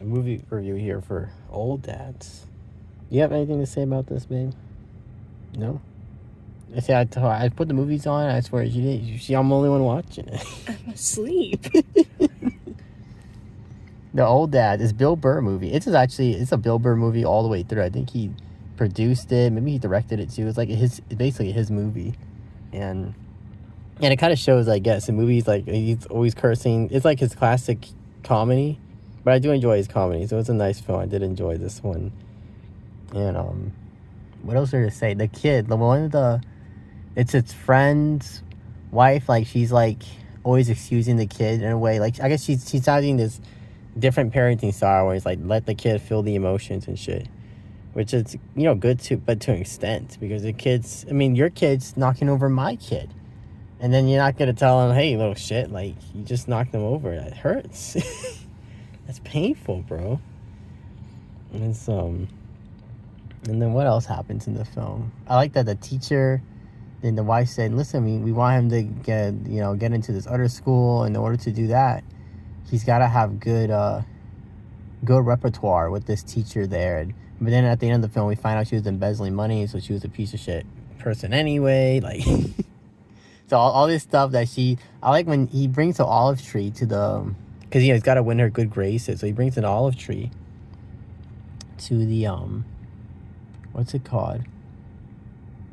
a movie review here for Old Dads. You have anything to say about this, babe? No? I say I put the movies on. I swear you did. You see, I'm the only one watching it. I'm asleep. The Old Dad is Bill Burr movie. It's a Bill Burr movie all the way through. I think he produced it. Maybe he directed it too. It's like basically his movie, and it kind of shows, I guess, in movies like he's always cursing. It's like his classic comedy, but I do enjoy his comedy. So it's a nice film. I did enjoy this one. And what else there to say? The kid, the one of the, it's its friend's wife. Like she's like always excusing the kid in a way. Like I guess she's having this different parenting style where it's like let the kid feel the emotions and shit, which is good but to an extent, because the kids, I mean, your kid's knocking over my kid, and then you're not gonna tell him, hey, little shit, like you just knocked him over. That hurts. That's painful, bro. And it's and then what else happens in the film? I like that the teacher, then the wife said, listen, we want him to get into this other school. In order to do that, he's got to have good repertoire with this teacher there. But then at the end of the film, we find out she was embezzling money, so she was a piece of shit person anyway. Like, so all this stuff that I like when he brings the olive tree to the, because he's got to win her good graces. So he brings an olive tree to the what's it called?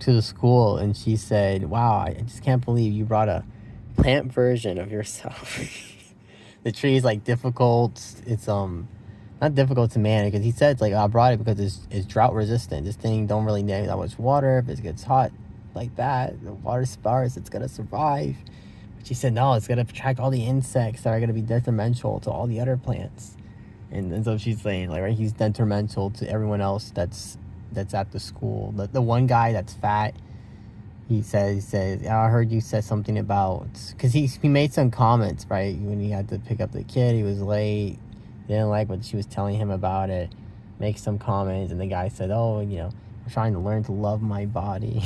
To the school, and she said, "Wow, I just can't believe you brought a plant version of yourself." The tree is like difficult. It's not difficult to manage, because he said like, I brought it because it's drought resistant. This thing don't really need that much water. If it gets hot like that, the water sparse, it's gonna survive. But she said no, it's gonna attract all the insects that are gonna be detrimental to all the other plants. And so she's saying like, right, he's detrimental to everyone else that's at the school. The one guy that's fat, he says, I heard you said something about, because he made some comments, right, when he had to pick up the kid. He was late, didn't like what she was telling him about it, make some comments, and the guy said, oh, I'm trying to learn to love my body.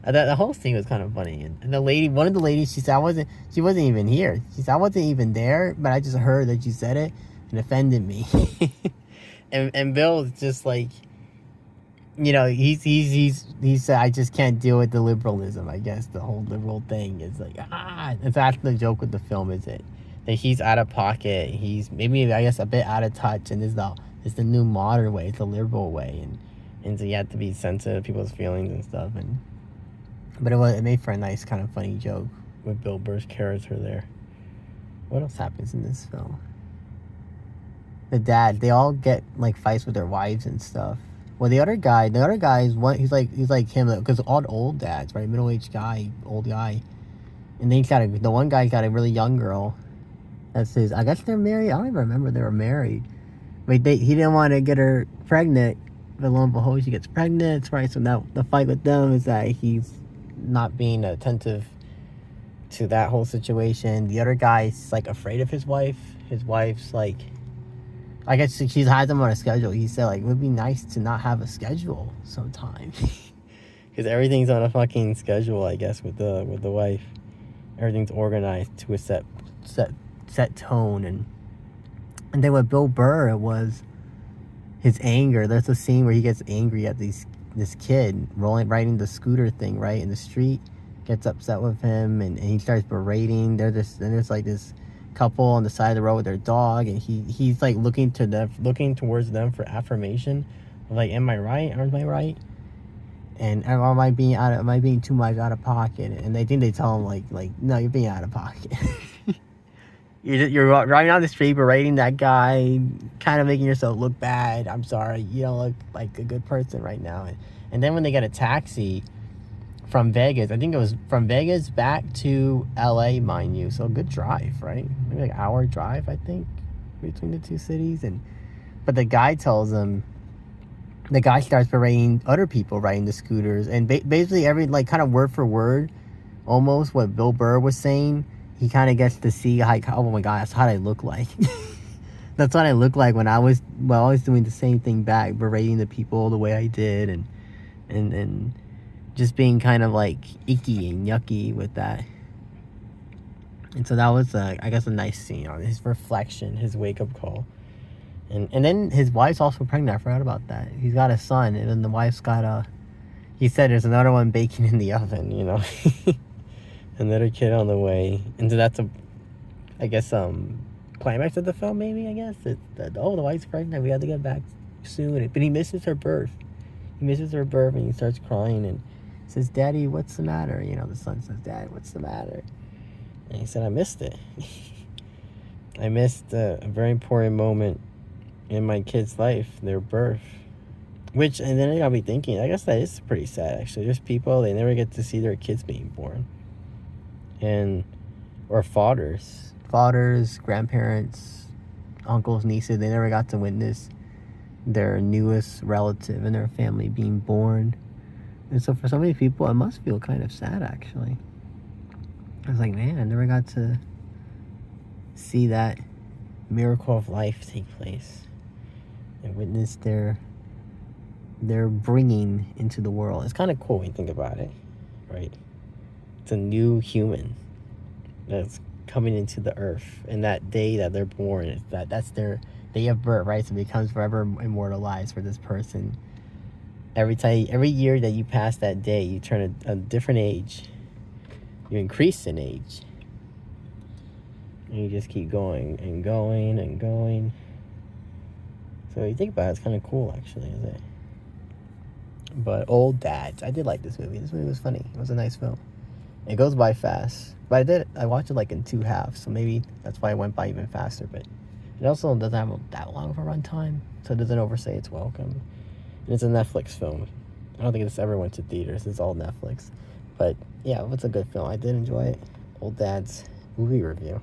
The whole thing was kind of funny. And the lady, one of the ladies, she said, she wasn't even here. She said, I wasn't even there, but I just heard that you said it and offended me. and Bill's just like, he said, I just can't deal with the liberalism. I guess the whole liberal thing is like, that's the joke with the film, is it? That he's out of pocket. He's maybe, I guess, a bit out of touch, and it's the new modern way. It's the liberal way, and so you have to be sensitive to people's feelings and stuff. But it made for a nice kind of funny joke with Bill Burr's character there. What else happens in this film? The dad, they all get like fights with their wives and stuff. Well, the other guy is one. He's like him, because all old dads, right? Middle-aged guy, old guy, and then the one guy got a really young girl. That's his. I guess they're married. I don't even remember they were married. But he didn't want to get her pregnant. But lo and behold, she gets pregnant, right? So now the fight with them is that he's not being attentive to that whole situation. The other guy's like afraid of his wife. His wife's like, I guess she has him on a schedule. He said, like, it would be nice to not have a schedule sometime. Because everything's on a fucking schedule, I guess, with the wife. Everything's organized to a set tone. And then with Bill Burr, it was his anger. There's a scene where he gets angry at this kid riding the scooter thing, right, in the street. Gets upset with him, and he starts berating. There's like this couple on the side of the road with their dog, and he's like looking towards them for affirmation, like, am I right, or am I right, and am I being too much out of pocket? And they think they tell him like no, you're being out of pocket. You're riding on the street berating that guy, kind of making yourself look bad. I'm sorry, you don't look like a good person right now. And then when they get a taxi from Vegas, I think it was from Vegas back to LA, mind you. So a good drive, right? Maybe like an hour drive, I think, between the two cities. But the guy tells them, the guy starts berating other people riding the scooters, and basically every, like, kind of word for word, almost what Bill Burr was saying, he kind of gets to see, like, oh my God, that's how I look like. That's what I look like when I was doing the same thing back, berating the people the way I did, and just being kind of like icky and yucky with that. And so that was, I guess, a nice scene on his reflection, his wake-up call. And then his wife's also pregnant. I forgot about that. He's got a son, and then the wife's got a. He said there's another one baking in the oven. You know, another kid on the way, and so that's a, I guess climax of the film. Maybe I guess it's that, oh, the wife's pregnant. We have to get back soon. But he misses her birth. He misses her birth, and he starts crying and says, "Daddy, what's the matter?" You know, the son says, "Dad, what's the matter?" And he said, "I missed it. I missed a very important moment in my kid's life, their birth." Which, and then I got me thinking, I guess that is pretty sad, actually. There's people, they never get to see their kids being born. And, or fathers, grandparents, uncles, nieces, they never got to witness their newest relative in their family being born. And so for so many people, it must feel kind of sad, actually. I was like, man, I never got to see that miracle of life take place and witness their bringing into the world. It's kind of cool when you think about it, right? It's a new human that's coming into the earth, and that day that they're born, that's their day of birth, right? So it becomes forever immortalized for this person. Every year that you pass that day, you turn a different age. You increase in age, and you just keep going and going and going. So you think about it, it's kind of cool, actually, isn't it? But Old Dads, I did like this movie. This movie was funny. It was a nice film. It goes by fast, but I watched it like in 2 halves, so maybe that's why it went by even faster. But it also doesn't have that long of a runtime, so it doesn't overstay its welcome. And it's a Netflix film. I don't think this ever went to theaters. It's all Netflix. But yeah, it's a good film. I did enjoy it. Old Dad's movie review.